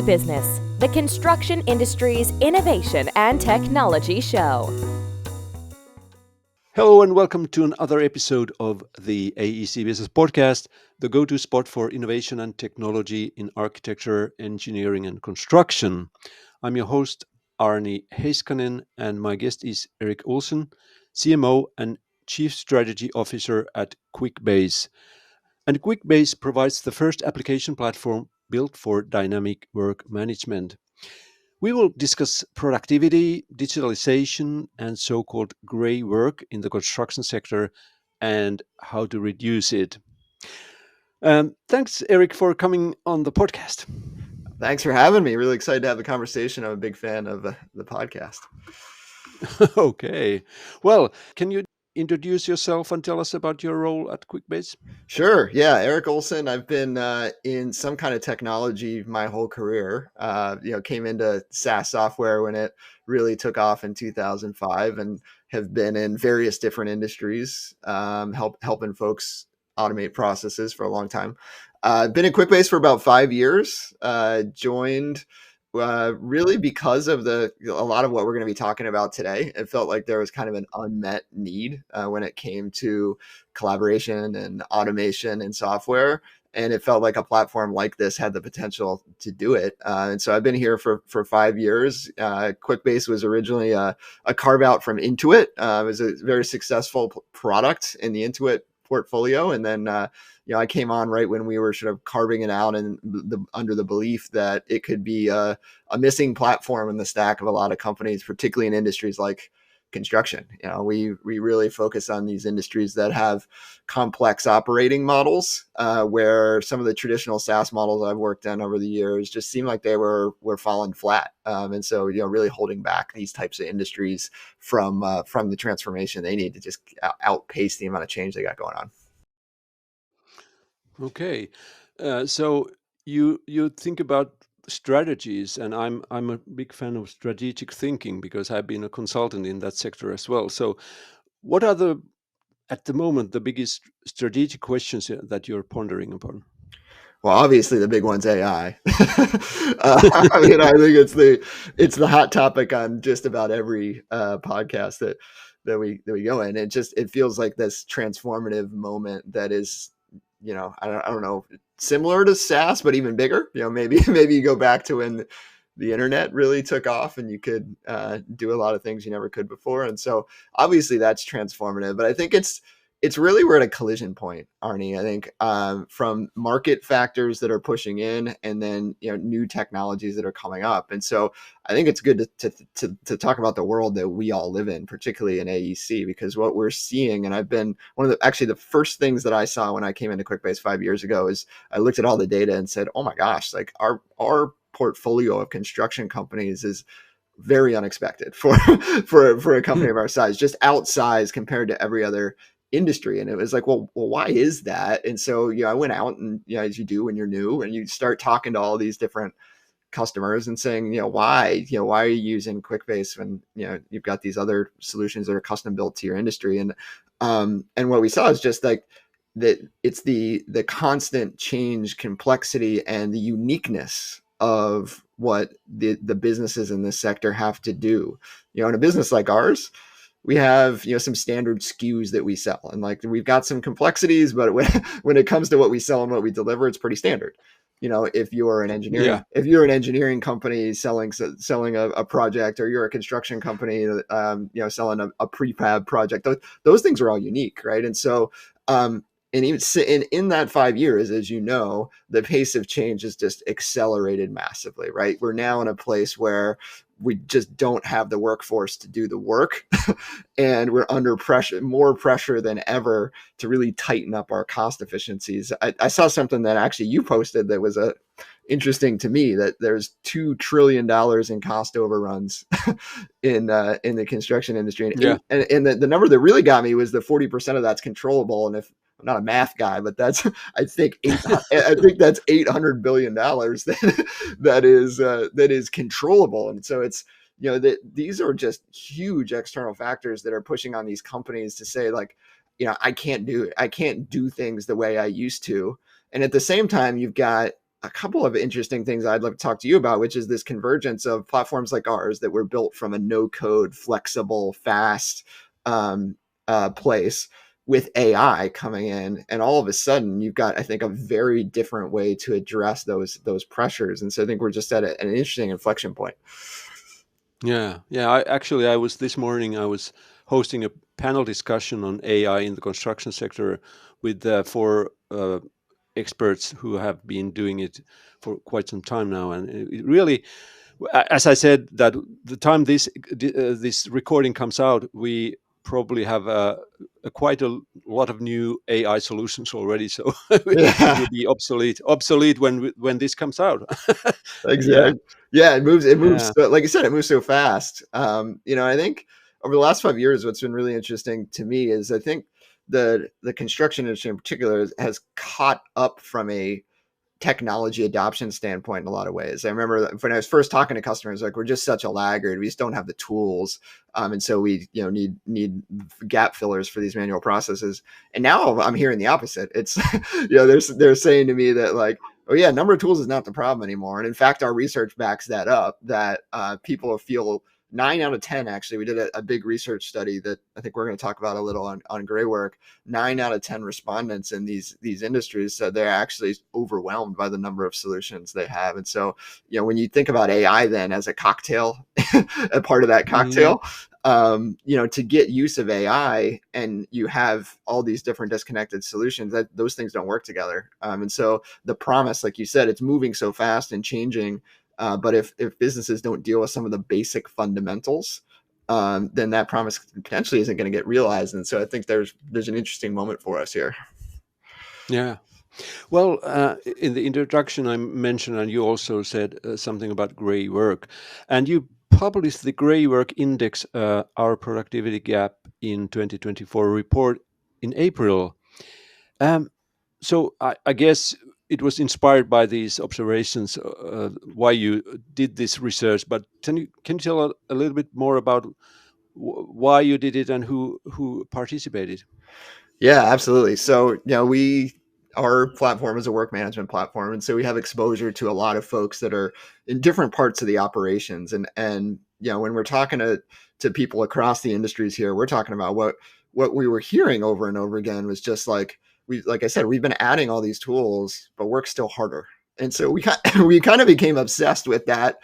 Business, the construction industry's innovation and technology show. Hello and welcome to another episode of the AEC Business Podcast, the go-to spot for innovation and technology in architecture, engineering, and construction. I'm your host, Aarni Heiskanen, and my guest is Erik Olson, CMO and Chief Strategy Officer at Quickbase. And Quickbase provides the first application platform built for dynamic work management. We will discuss productivity, digitalization, and so-called gray work in the construction sector and how to reduce it. Thanks, Erik, for coming on the podcast. Thanks for having me. Really excited to have the conversation. I'm a big fan of the podcast. Okay. Well, can you introduce yourself and tell us about your role at Quickbase? Sure. Yeah. Erik Olson. I've been in some kind of technology my whole career. Came into SaaS software when it really took off in 2005 and have been in various different industries, helping folks automate processes for a long time. I've been at Quickbase for about 5 years. Joined really because of a lot of what we're going to be talking about today. It felt like there was kind of an unmet need when it came to collaboration and automation and software. And it felt like a platform like this had the potential to do it. And so I've been here for 5 years. Quickbase was originally a carve out from Intuit. It was a very successful product in the Intuit portfolio. And then, I came on right when we were sort of carving it out and under the belief that it could be a missing platform in the stack of a lot of companies, particularly in industries like construction. We really focus on these industries that have complex operating models, where some of the traditional SaaS models I've worked on over the years just seemed like they were falling flat. And so, really holding back these types of industries from the transformation they need to just outpace the amount of change they got going on. Okay. So you think about strategies, and I'm a big fan of strategic thinking because I've been a consultant in that sector as well. So what are at the moment the biggest strategic questions that you're pondering upon? Well, obviously the big one's AI. I think it's the hot topic on just about every podcast that we go in. It feels like this transformative moment that is, I don't know, similar to SaaS, but even bigger. Maybe you go back to when the internet really took off and you could do a lot of things you never could before. And so obviously that's transformative, but I think it's really, we're at a collision point, Aarni. I think from market factors that are pushing in and then, new technologies that are coming up. And so I think it's good to talk about the world that we all live in, particularly in AEC, because what we're seeing, and I've been the first things that I saw when I came into Quickbase 5 years ago is I looked at all the data and said, oh my gosh, like our portfolio of construction companies is very unexpected for a company of our size, just outsized compared to every other industry. And it was like, well, why is that? And so, I went out and, as you do when you're new and you start talking to all these different customers and saying, why are you using Quickbase when, you've got these other solutions that are custom built to your industry? And what we saw is just like that it's the constant change, complexity, and the uniqueness of what the businesses in this sector have to do. In a business like ours, we have, some standard SKUs that we sell, and like we've got some complexities, but when it comes to what we sell and what we deliver, it's pretty standard. If you're an engineering, if you're an engineering company selling a project, or you're a construction company, selling a prefab project, those things are all unique, right? And so, and even in that 5 years, as you know, the pace of change has just accelerated massively, right? We're now in a place where we just don't have the workforce to do the work. And we're under pressure, more pressure than ever, to really tighten up our cost efficiencies. I saw something that actually you posted that was interesting to me, that there's $2 trillion in cost overruns in the construction industry. And the number that really got me was the 40% of that's controllable. And if I'm not a math guy, but that's, I think that's $800 billion that is controllable. And so it's, that these are just huge external factors that are pushing on these companies to say, like, I can't do things the way I used to. And at the same time, you've got a couple of interesting things I'd love to talk to you about, which is this convergence of platforms like ours that were built from a no-code, flexible, fast place with AI coming in, and all of a sudden you've got, I think, a very different way to address those pressures. And so I think we're just at an interesting inflection point. Yeah. I was this morning. I was hosting a panel discussion on AI in the construction sector with four experts who have been doing it for quite some time now, and it really, as I said, that the time this recording comes out, we probably have quite a lot of new AI solutions already, so it will be obsolete when this comes out. Exactly. Yeah, it moves. Yeah. So, like I said, it moves so fast. I think over the last 5 years, what's been really interesting to me is I think the construction industry in particular has caught up from a technology adoption standpoint in a lot of ways. I remember when I was first talking to customers, like, we're just such a laggard. We just don't have the tools. And so we, need gap fillers for these manual processes. And now I'm hearing the opposite. It's, they're saying to me that, like, oh yeah, number of tools is not the problem anymore. And in fact, our research backs that up, that people feel 9 out of 10, actually, we did a big research study that I think we're going to talk about a little on gray work. 9 out of 10 respondents in these industries said they're actually overwhelmed by the number of solutions they have. And so, when you think about AI then as a cocktail, a part of that cocktail, to get use of AI and you have all these different disconnected solutions, that those things don't work together. And so the promise, like you said, it's moving so fast and changing. But if businesses don't deal with some of the basic fundamentals, then that promise potentially isn't going to get realized. And so I think there's an interesting moment for us here. Yeah. Well, in the introduction, I mentioned, and you also said something about gray work, and you published the Gray Work Index, Our Productivity Gap in 2024 report in April. So I guess it was inspired by these observations, why you did this research. But can you tell a little bit more about why you did it and who participated? Yeah, absolutely. So, our platform is a work management platform. And so we have exposure to a lot of folks that are in different parts of the operations. And when we're talking to people across the industries here, we're talking about what we were hearing over and over again was just like I said, we've been adding all these tools, but work's still harder. And so we kind of became obsessed with that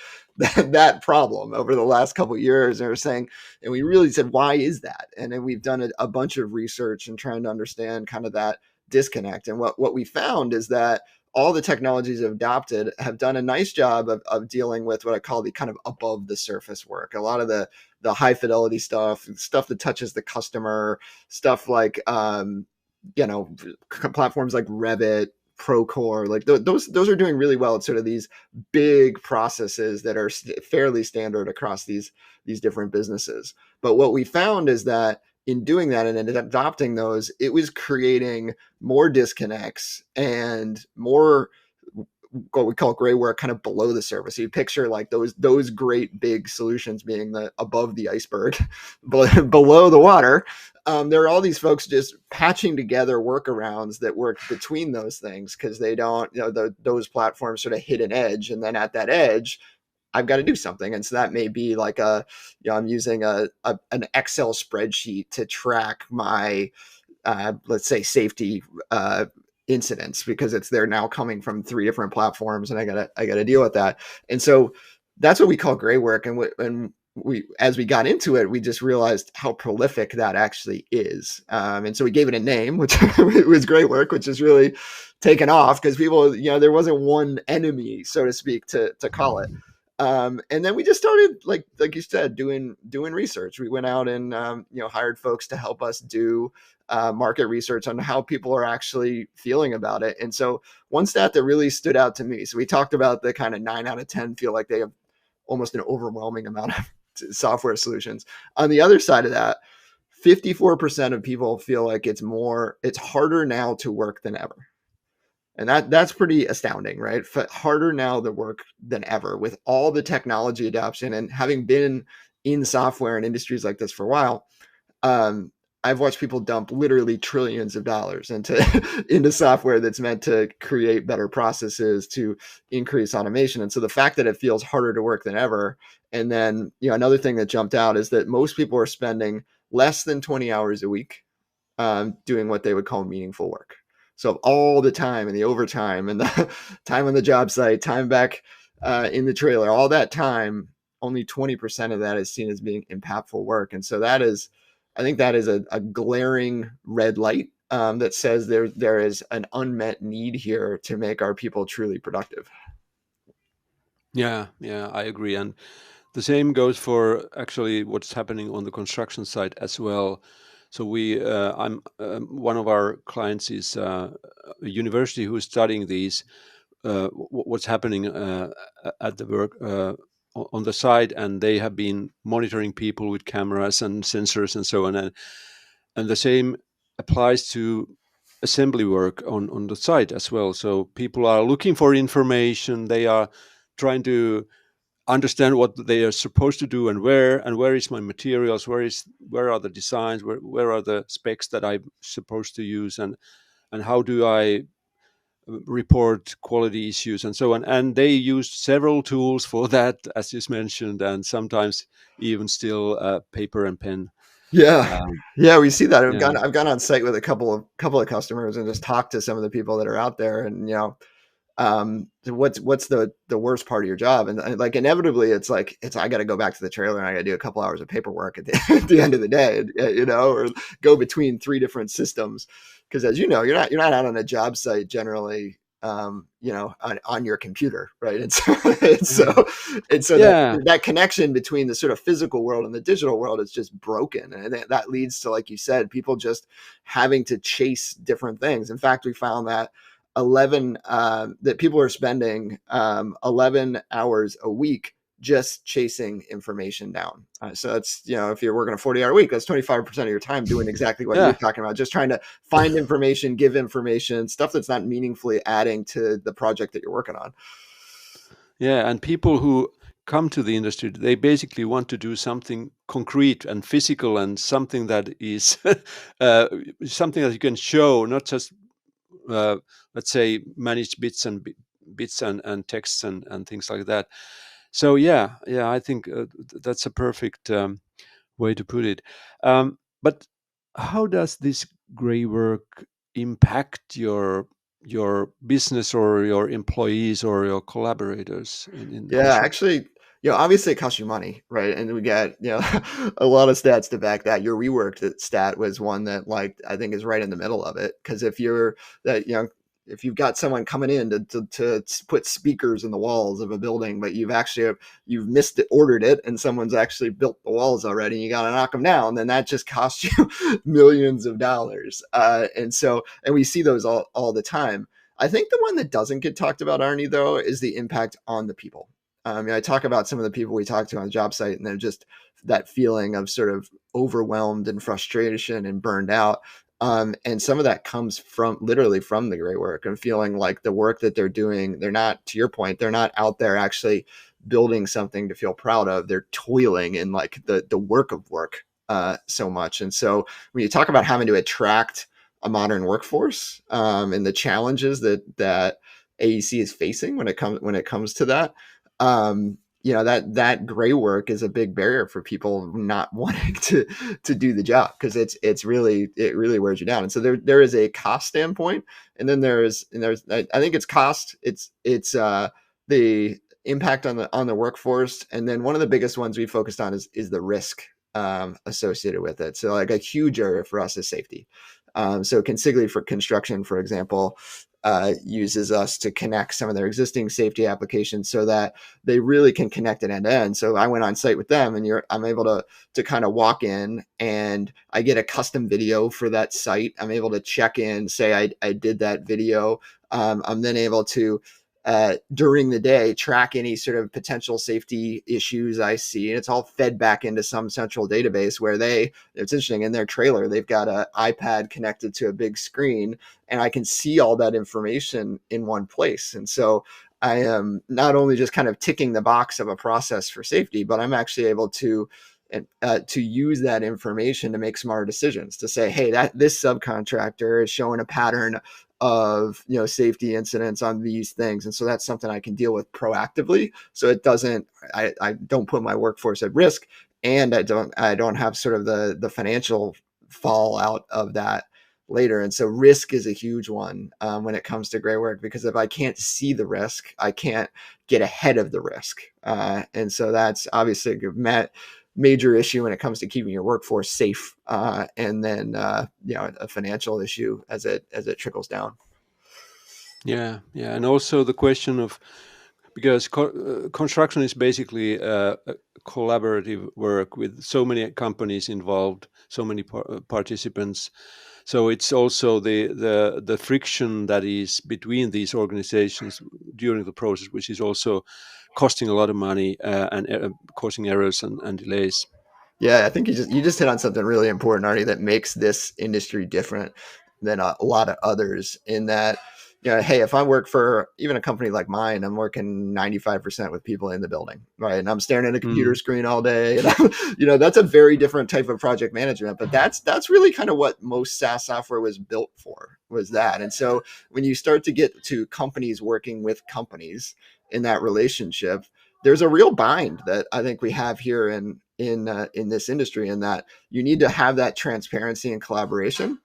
problem over the last couple of years. And we're saying, and we really said, why is that? And then we've done a bunch of research and trying to understand kind of that disconnect. And what we found is that all the technologies adopted have done a nice job of dealing with what I call the kind of above the surface work. A lot of the high fidelity stuff that touches the customer, stuff like, platforms like Revit, Procore, like those are doing really well. It's sort of these big processes that are fairly standard across these different businesses. But what we found is that in doing that and in adopting those, it was creating more disconnects and more what we call gray work kind of below the surface. So you picture like those great big solutions being the above the iceberg, below the water. There are all these folks just patching together workarounds that work between those things because they don't, those platforms sort of hit an edge, and then at that edge, I've got to do something. And so that may be like I'm using an Excel spreadsheet to track my, let's say, safety incidents because they're now coming from 3 different platforms, and I gotta deal with that. And so that's what we call gray work. And we, as we got into it, we just realized how prolific that actually is. And so we gave it a name, which was gray work, which is really taken off because people, there wasn't one enemy, so to speak, to call it. And then we just started, like you said, doing research. We went out and hired folks to help us do market research on how people are actually feeling about it. And so one stat that really stood out to me, so we talked about the kind of 9 out of 10 feel like they have almost an overwhelming amount of software solutions. On the other side of that, 54% of people feel like it's harder now to work than ever. And that's pretty astounding, right? Harder now to work than ever with all the technology adoption. And having been in software and industries like this for a while, I've watched people dump literally trillions of dollars into into software that's meant to create better processes, to increase automation. And so the fact that it feels harder to work than ever. And then, another thing that jumped out is that most people are spending less than 20 hours a week doing what they would call meaningful work. So all the time and the overtime and the time on the job site, time back in the trailer, all that time, only 20% of that is seen as being impactful work. And so I think that is a glaring red light that says there is an unmet need here to make our people truly productive. Yeah, I agree. And the same goes for actually what's happening on the construction side as well. So I'm one of our clients is a university who is studying these, what's happening at the work on the side, and they have been monitoring people with cameras and sensors and so on, and the same applies to assembly work on the site as well. So people are looking for information, they are trying to understand what they are supposed to do and where is my materials, where are the designs, where are the specs that I'm supposed to use, and how do I report quality issues and so on. And they used several tools for that, as you mentioned, and sometimes even still paper and pen. Yeah. Yeah, we see that. Yeah. I've gone on site with a couple of customers and just talked to some of the people that are out there, and what's the worst part of your job? And like inevitably it's I got to go back to the trailer and I got to do a couple hours of paperwork at the end of the day, or go between 3 different systems. Because as you know, you're not out on a job site generally, on your computer, right? And so, Yeah. that connection between the sort of physical world and the digital world is just broken. And that leads to, like you said, people just having to chase different things. In fact, we found that that people are spending 11 hours a week just chasing information down. So that's, if you're working a 40-hour week, that's 25% of your time doing exactly what you're talking about, just trying to find information, give information, stuff that's not meaningfully adding to the project that you're working on. Yeah, and people who come to the industry, they basically want to do something concrete and physical, and something that is something that you can show, not just let's say manage bits and texts and things like that. So yeah, I think that's a perfect way to put it. But how does this gray work impact your business or your employees or your collaborators in Yeah, construction? actually, obviously it costs you money, right? And we got, a lot of stats to back that. Your reworked stat was one that, like, I think is right in the middle of it. Because if you've got someone coming in to put speakers in the walls of a building, but you've ordered it, and someone's actually built the walls already, and you got to knock them down, then that just costs you millions of dollars. And we see those all the time. I think the one that doesn't get talked about, Aarni, though, is the impact on the people. I talk about some of the people we talk to on the job site, and they're just that feeling of sort of overwhelmed and frustration and burned out. And some of that comes literally from the gray work, and feeling like the work that they're doing, they're not, to your point, they're not out there actually building something to feel proud of. They're toiling in like the work of work so much. And so when you talk about having to attract a modern workforce, and the challenges that AEC is facing when it comes to that, that gray work is a big barrier for people not wanting to do the job, because it really wears you down. And so there is a cost standpoint, and then there's I think it's cost, it's the impact on the workforce, and then one of the biggest ones we focused on is the risk associated with it. So like a huge area for us is safety. So Consigli for construction, for example, uses us to connect some of their existing safety applications so that they really can connect it end to end. So I went on site with them, and I'm able to kind of walk in, and I get a custom video for that site. I'm able to check in, say I did that video. I'm then able to during the day track any sort of potential safety issues I see, and it's all fed back into some central database where it's interesting, in their trailer they've got an iPad connected to a big screen, and I can see all that information in one place. And so I am not only just kind of ticking the box of a process for safety, but I'm actually able to and to use that information to make smarter decisions, to say, hey, that this subcontractor is showing a pattern of safety incidents on these things, and so that's something I can deal with proactively, so it doesn't I don't put my workforce at risk, and I don't have sort of the financial fallout of that later. And so risk is a huge one when it comes to gray work, because if I can't see the risk, I can't get ahead of the risk. And so that's obviously a major issue when it comes to keeping your workforce safe. And then, a financial issue as it trickles down. Yeah. And also the question of, because construction is basically a collaborative work with so many companies involved, so many participants. So it's also the friction that is between these organizations during the process, which is also costing a lot of money and causing errors and delays. Yeah, I think you just hit on something really important, Arnie, that makes this industry different than a lot of others, in that, hey, if I work for even a company like mine, I'm working 95% with people in the building, right? And I'm staring at a computer screen all day. And that's a very different type of project management, but that's really kind of what most SaaS software was built for, was that. And so when you start to get to companies working with companies in that relationship, there's a real bind that I think we have here in this industry, in that you need to have that transparency and collaboration,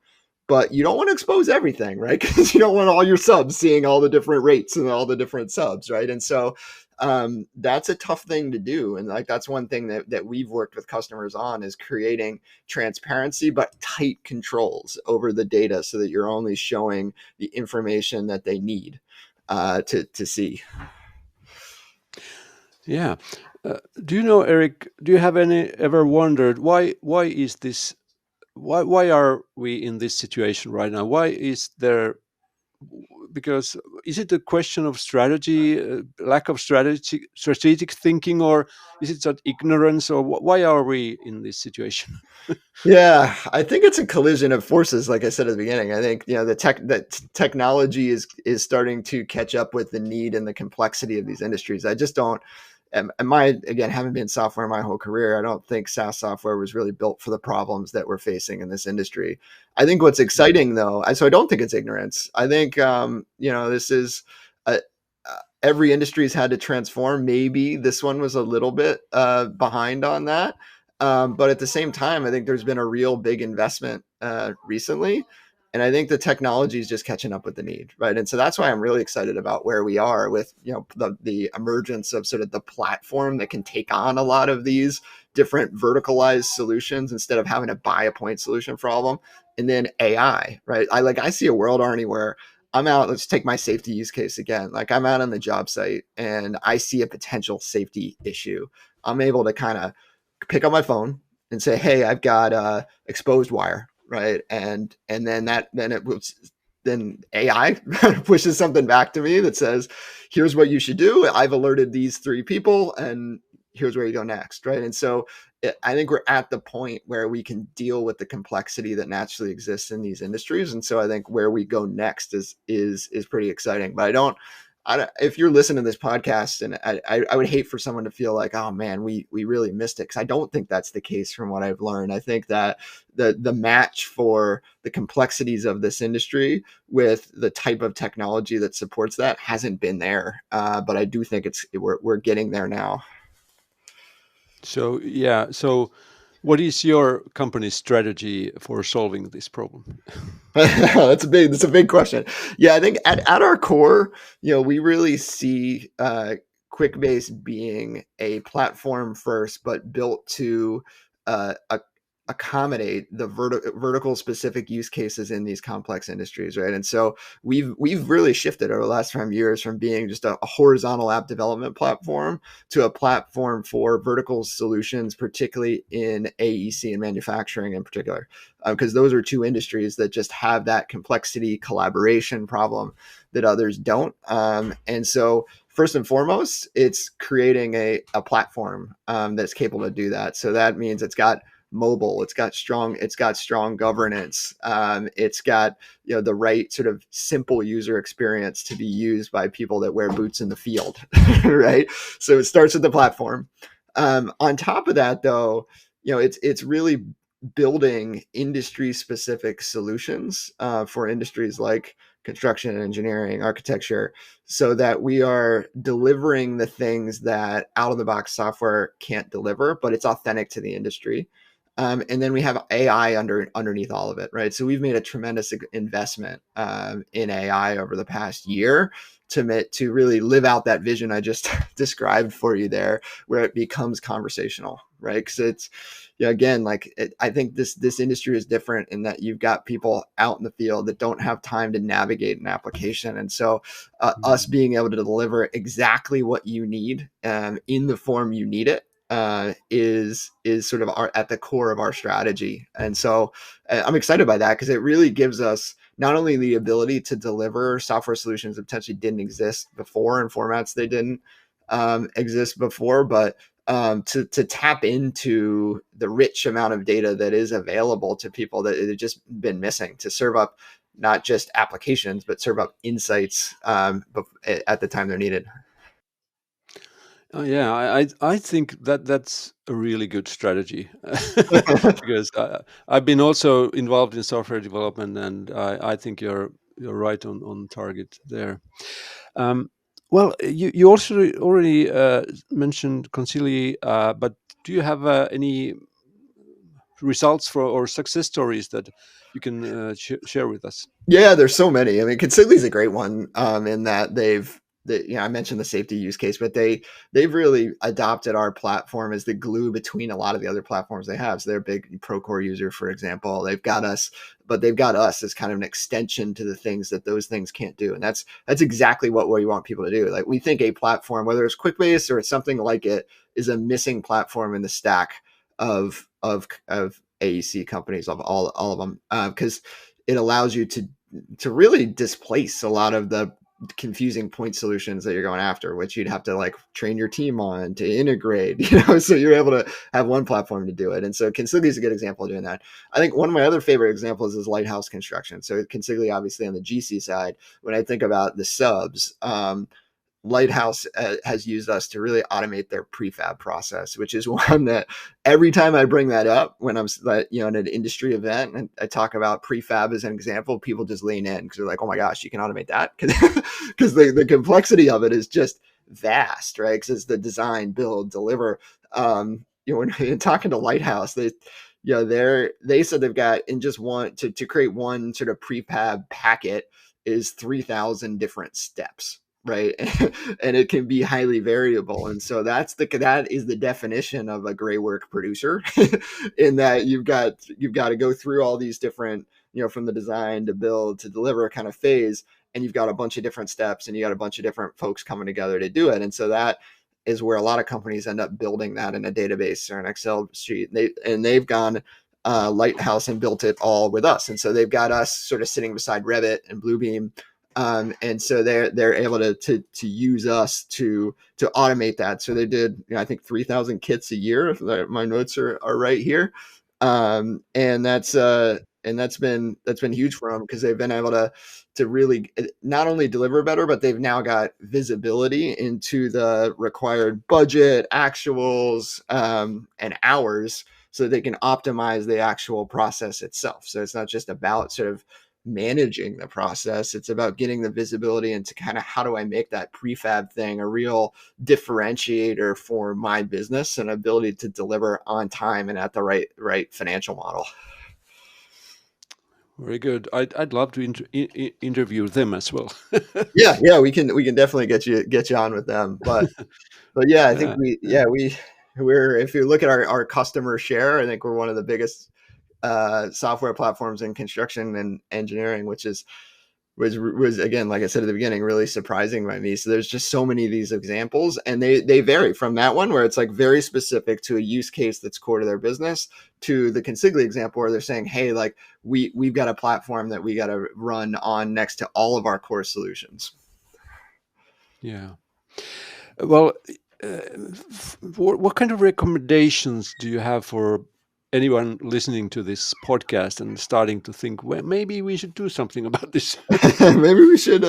but you don't want to expose everything, right? Because you don't want all your subs seeing all the different rates and all the different subs, right? And so that's a tough thing to do. And like, that's one thing that we've worked with customers on, is creating transparency, but tight controls over the data, so that you're only showing the information that they need to see. Yeah. Do you know, Eric, do you have ever wondered why is this, why are we in this situation right now? Why is there, because is it a question of strategy, lack of strategic thinking, or is it just ignorance, or why are we in this situation? Yeah, I think it's a collision of forces. Like I said at the beginning, I think technology is starting to catch up with the need and the complexity of these industries. I just don't. And again, having been software my whole career, I don't think SaaS software was really built for the problems that we're facing in this industry. I think what's exciting, though, so I don't think it's ignorance. I think this is every industry's had to transform. Maybe this one was a little bit behind on that. But at the same time, I think there's been a real big investment recently. And I think the technology is just catching up with the need, right? And so that's why I'm really excited about where we are with, the emergence of sort of the platform that can take on a lot of these different verticalized solutions, instead of having to buy a point solution for all of them. And then AI, right? I see a world, Arnie, where I'm out. Let's take my safety use case again. Like, I'm out on the job site and I see a potential safety issue. I'm able to kind of pick up my phone and say, hey, I've got exposed wire, right? And then AI pushes something back to me that says, here's what you should do. I've alerted these 3 people, and here's where you go next, right? And so I think we're at the point where we can deal with the complexity that naturally exists in these industries. And so I think where we go next is pretty exciting. But if you're listening to this podcast, and I would hate for someone to feel like, oh man, we really missed it, because I don't think that's the case from what I've learned. I think that the match for the complexities of this industry with the type of technology that supports that hasn't been there. But I do think we're getting there now. So what is your company's strategy for solving this problem? That's a big question. Yeah, I think at our core, we really see Quickbase being a platform first, but built to accommodate the vertical specific use cases in these complex industries, right? And so we've really shifted over the last 5 years from being just a horizontal app development platform to a platform for vertical solutions, particularly in AEC and manufacturing in particular, because those are 2 industries that just have that complexity collaboration problem that others don't. And so first and foremost, it's creating a platform that's capable to do that. So that means it's got mobile, it's got strong governance, it's got the right sort of simple user experience to be used by people that wear boots in the field, right? So it starts with the platform. On top of that, though, it's really building industry specific solutions for industries like construction, engineering, architecture, so that we are delivering the things that out of the box software can't deliver, but it's authentic to the industry. And then we have AI underneath all of it, right? So we've made a tremendous investment in AI over the past year to really live out that vision I just described for you there, where it becomes conversational, right? Because it's, again, I think this industry is different in that you've got people out in the field that don't have time to navigate an application, and so us being able to deliver exactly what you need in the form you need it is sort of at the core of our strategy. And so I'm excited by that because it really gives us not only the ability to deliver software solutions that potentially didn't exist before in formats they didn't exist before, but to tap into the rich amount of data that is available to people that have just been missing, to serve up not just applications, but serve up insights at the time they're needed. Yeah, I think that's a really good strategy because I've been also involved in software development, and I think you're right on target there. Well, you also already mentioned Concili, but do you have any results or success stories that you can share with us? Yeah, there's so many. I mean, Consigli's a great one in that I mentioned the safety use case, but they've really adopted our platform as the glue between a lot of the other platforms they have. So they're a big Procore user, for example. They've got us as kind of an extension to the things that those things can't do. And that's exactly what we want people to do. Like, we think a platform, whether it's Quickbase or it's something like it, is a missing platform in the stack of AEC companies, of all of them, because it allows you to really displace a lot of the confusing point solutions that you're going after, which you'd have to like train your team on to integrate, so you're able to have one platform to do it. And so Consigli is a good example of doing that. I think one of my other favorite examples is Lighthouse Construction. So Consigli, obviously on the GC side, when I think about the subs, Lighthouse has used us to really automate their prefab process, which is one that every time I bring that up when I'm in an industry event and I talk about prefab as an example, people just lean in because they're like, oh my gosh, you can automate that? Because the complexity of it is just vast, right? Because it's the design, build, deliver. When you're talking to Lighthouse, they said they've got, in just one to create one sort of prefab packet is 3,000 different steps, right? And it can be highly variable. And so that is the definition of a gray work producer in that you've got to go through all these different, from the design to build to deliver kind of phase, and you've got a bunch of different steps and you got a bunch of different folks coming together to do it. And so that is where a lot of companies end up building that in a database or an Excel sheet. They've gone Lighthouse and built it all with us. And so they've got us sort of sitting beside Revit and Bluebeam. And so they're able to use us to automate that. So they did, I think 3,000 kits a year. If my notes are right here. And that's been huge for them because they've been able to really not only deliver better, but they've now got visibility into the required budget, actuals, and hours, so they can optimize the actual process itself. So it's not just about sort of managing the process, it's about getting the visibility into kind of how do I make that prefab thing a real differentiator for my business and ability to deliver on time and at the right financial model. Very good. I'd love to interview them as well. yeah, we can definitely get you on with them. But yeah, I think we're if you look at our customer share, I think we're one of the biggest software platforms in construction and engineering, which was again, like I said at the beginning, really surprising by me. So there's just so many of these examples, and they vary from that one where it's like very specific to a use case that's core to their business, to the Consigli example where they're saying, hey, like we've got a platform that we got to run on next to all of our core solutions. Yeah. Well, what kind of recommendations do you have for anyone listening to this podcast and starting to think, well, maybe we should do something about this? Maybe we should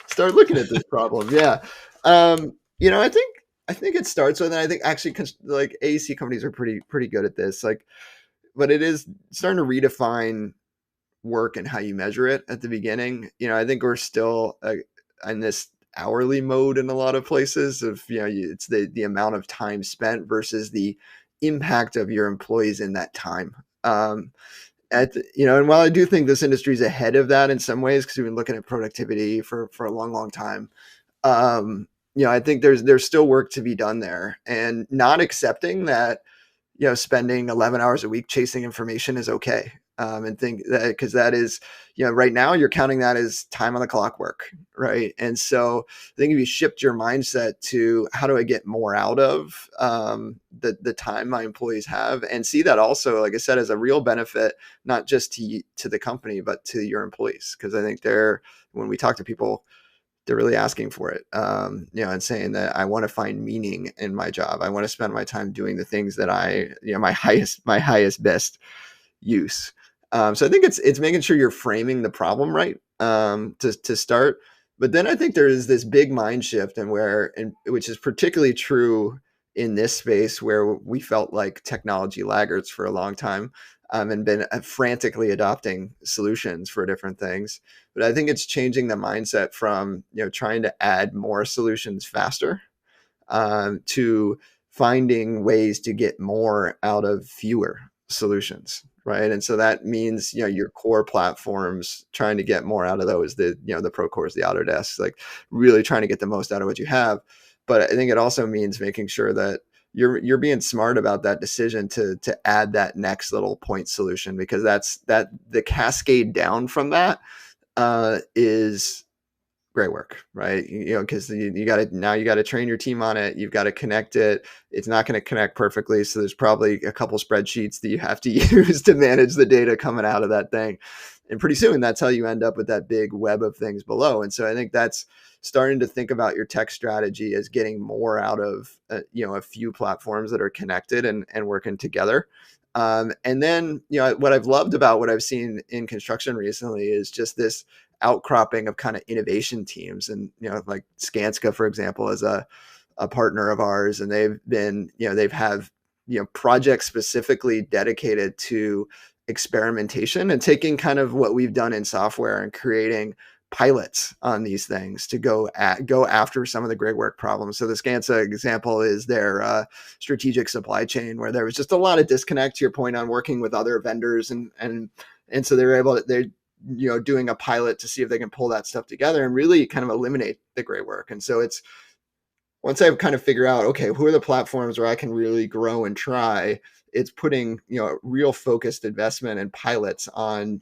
start looking at this problem. Yeah. I think I think it starts with, and I think actually like AEC companies are pretty good at this. Like, but it is starting to redefine work and how you measure it at the beginning. I think we're still in this hourly mode in a lot of places of, it's the amount of time spent versus the impact of your employees in that time. And while I do think this industry is ahead of that in some ways, because we've been looking at productivity for a long time, I think there's still work to be done there, and not accepting that, spending 11 hours a week chasing information is okay. And think that, because that is, right now you're counting that as time on the clock work, right? And so I think if you shift your mindset to how do I get more out of the time my employees have, and see that also, like I said, as a real benefit, not just to the company, but to your employees. Because I think when we talk to people, they're really asking for it, and saying that I want to find meaning in my job. I want to spend my time doing the things that my highest best use. So I think it's making sure you're framing the problem right, to start. But then I think there is this big mind shift, which is particularly true in this space where we felt like technology laggards for a long time, and been frantically adopting solutions for different things. But I think it's changing the mindset from, trying to add more solutions faster, to finding ways to get more out of fewer solutions. Right. And so that means, your core platforms, trying to get more out of those, the Procores, the Autodesk, like really trying to get the most out of what you have. But I think it also means making sure that you're being smart about that decision to add that next little point solution, because the cascade down from that is great work, right? Because you got to train your team on it. You've got to connect it. It's not going to connect perfectly, so there's probably a couple spreadsheets that you have to use to manage the data coming out of that thing. And pretty soon, that's how you end up with that big web of things below. And so I think that's starting to think about your tech strategy as getting more out of a few platforms that are connected and working together. And then what I've loved about what I've seen in construction recently is just this outcropping of kind of innovation teams, and like Skanska, for example, is a partner of ours, and they've have projects specifically dedicated to experimentation and taking kind of what we've done in software and creating pilots on these things to go after some of the great work problems. So the Skanska example is their strategic supply chain, where there was just a lot of disconnect, to your point, on working with other vendors, and so they're doing a pilot to see if they can pull that stuff together and really kind of eliminate the gray work. And so it's, once I kind of figure out, okay, who are the platforms where I can really grow and try, it's putting, real focused investment and pilots on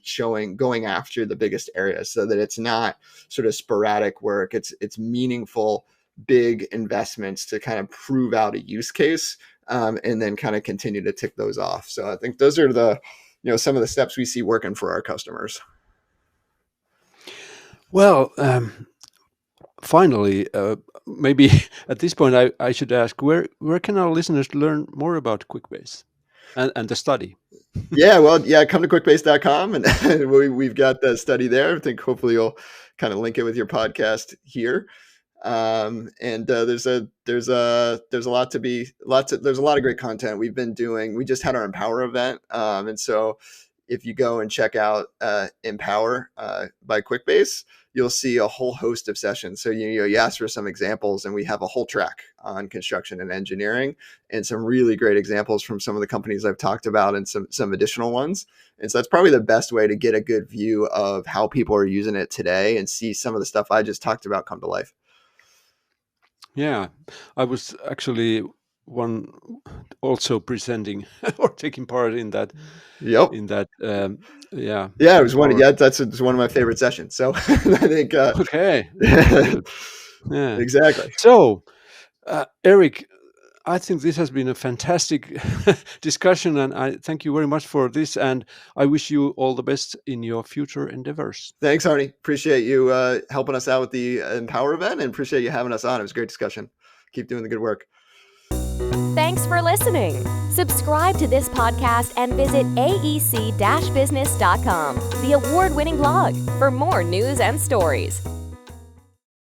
going after the biggest areas, so that it's not sort of sporadic work. It's meaningful, big investments to kind of prove out a use case, and then kind of continue to tick those off. So I think those are the, some of the steps we see working for our customers. Well, finally, maybe at this point, I should ask, where can our listeners learn more about Quickbase and the study? Come to quickbase.com, and we've got the study there. I think hopefully you'll kind of link it with your podcast here. And there's a lot of great content we've been doing. We just had our Empower event, and so if you go and check out Empower by Quickbase, you'll see a whole host of sessions. So you asked for some examples, and we have a whole track on construction and engineering, and some really great examples from some of the companies I've talked about, and some additional ones. And so that's probably the best way to get a good view of how people are using it today, and see some of the stuff I just talked about come to life. Yeah, I was actually also presenting or taking part in that. Yep. In that, yeah, it was one. Yeah, that's one of my favorite sessions. So I think. Okay. Yeah, exactly. So, Eric, I think this has been a fantastic discussion, and I thank you very much for this. And I wish you all the best in your future endeavors. Thanks, Aarni. Appreciate you helping us out with the Empower event, and appreciate you having us on. It was a great discussion. Keep doing the good work. Thanks for listening. Subscribe to this podcast and visit aec-business.com, the award-winning blog, for more news and stories.